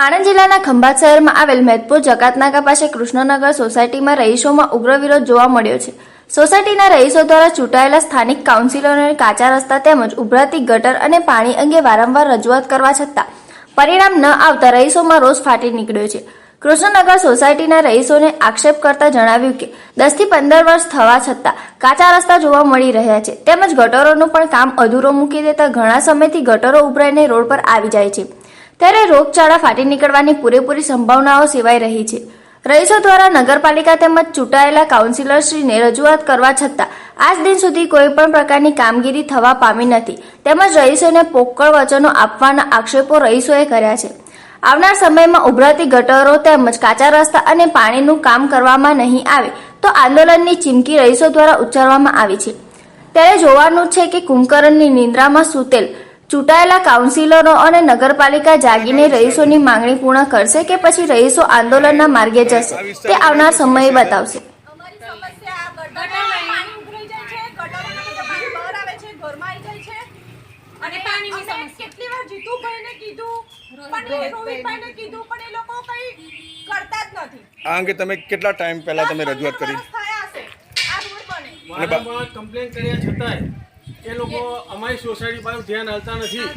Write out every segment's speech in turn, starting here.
આણંદ જિલ્લાના ખંભાત શહેરમાં આવેલ મેદપુર જકાતનાકા પાસે કૃષ્ણનગર સોસાયટીમાં રહીશોમાં ઉગ્ર વિરોધ જોવા મળ્યો છે। સોસાયટીના રહીશો દ્વારા ચૂંટાયેલા સ્થાનિક કાઉન્સિલરોને કાચા રસ્તા તેમજ ઉભરાતી ગટર અને પાણી અંગે વારંવાર રજૂઆત કરવા છતાં પરિણામ ન આવતા રહીશોમાં રોષ ફાટી નીકળ્યો છે। કૃષ્ણનગર સોસાયટીના રહીશોને આક્ષેપ કરતા જણાવ્યું કે 10 થી 15 વર્ષ થવા છતાં કાચા રસ્તા જોવા મળી રહ્યા છે તેમજ ગટરોનું પણ કામ અધૂરો મૂકી દેતા ઘણા સમયથી ગટરો ઉભરાઈને રોડ પર આવી જાય છે ત્યારે રોગચાળા ફાટી નીકળવાની પૂરેપૂરી સંભાવનાઓ સેવાઈ રહી છે। રહીશો દ્વારા નગરપાલિકા તેમજ ચૂંટાયેલા કાઉન્સિલરશ્રીને રજૂઆત કરવા છતાં આજ દિન સુધી કોઈ પણ પ્રકારની કામગીરી થવા પામી નથી તેમજ રહીશોને પોકળ વચનો આપવાના આક્ષેપો રહીશોએ કર્યા છે। આવનાર સમયમાં ઉભરાતી ગટરો તેમજ કાચા રસ્તા અને પાણીનું કામ કરવામાં નહીં આવે તો આંદોલનની ચીમકી રહીશો દ્વારા ઉચ્ચારવામાં આવી છે। ત્યારે જોવાનું છે કે કુંભકર્ણની નિંદ્રામાં સૂતેલ ચૂંટાયેલા કાઉન્સિલરો અને નગરપાલિકા જાગીને રહીશોની માંગણી પૂર્ણ કરશે કે પછી રહીશો આંદોલનના માર્ગે જશે તે આવનાર સમય બતાવશે। આ અંગે તમે કેટલા ટાઈમ પહેલા તમે રજૂઆત કરી? કમ્પ્લેન કર્યા છતાંય એ લોકો અમારી સોસાયટી પાસે ધ્યાન આપતા નથી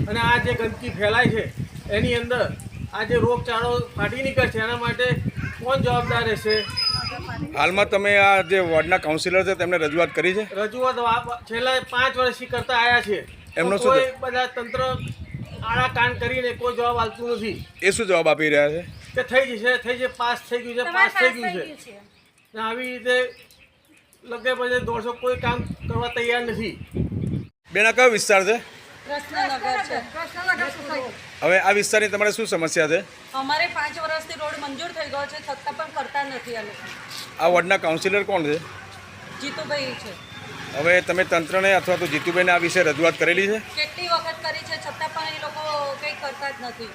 અને આ જે ગંદકી ફેલાય છે એની અંદર આ જે રોગચાળો ફાટી નીકળશે એના માટે કોણ જવાબદાર રહેશે? હાલમાં તમે આ જે વોર્ડના કાઉન્સિલર છે તેમને રજૂઆત કરી છે? રજૂઆત છેલ્લા 5 વર્ષથી કરતા આવ્યા છે। એમનો શું બધા તંત્ર આડા કાન કરીને કોઈ જવાબ આપતું નથી। એ શું જવાબ આપી રહ્યા છે? કે થઈ જશે પાસ થઈ ગયું છે પાસ થઈ ગયું છે આવી રીતે લગે પછી 150 કોઈ કામ કરવા તૈયાર નથી। બેન, આ કયો વિસ્તાર છે? કૃષ્ણનગર છે। હવે આ વિસ્તારની તમારે શું સમસ્યા છે? અમારે 5 વર્ષથી રોડ મંજૂર થઈ ગયો છે છતાં પણ કરતા નથી આ લોકો। આ વોર્ડના કાઉન્સિલર કોણ છે? જીતુભાઈ છે। હવે તમે તંત્રને અથવા તો જીતુભાઈને આ વિશે રજૂઆત કરેલી છે? કેટલી વખત કરી છે છતાં પણ એ લોકો કંઈ કરતા જ નથી।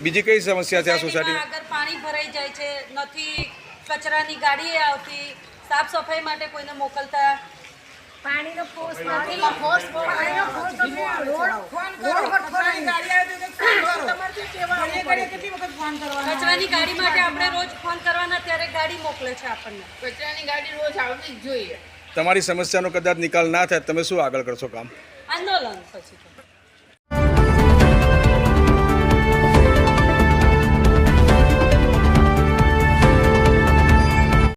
બીજી કઈ સમસ્યા છે આ સોસાયટીમાં? આગળ પાણી ભરાઈ જાય છે, નથી કચરાની ગાડી આવતી, સાફ સફાઈ માટે કોઈને મોકલતા, પાણીનો ફોર્સ કચરાની ગાડી માટે આપણે રોજ ફોન કરવાના ત્યારે ગાડી મોકલે છે આપણને। કચરાની ગાડી રોજ આવવી જ જોઈએ। તમારી સમસ્યાનો કદાચ નિકાલ ના થાય તમે શું આગળ કરશો કામ? આંદોલન પછી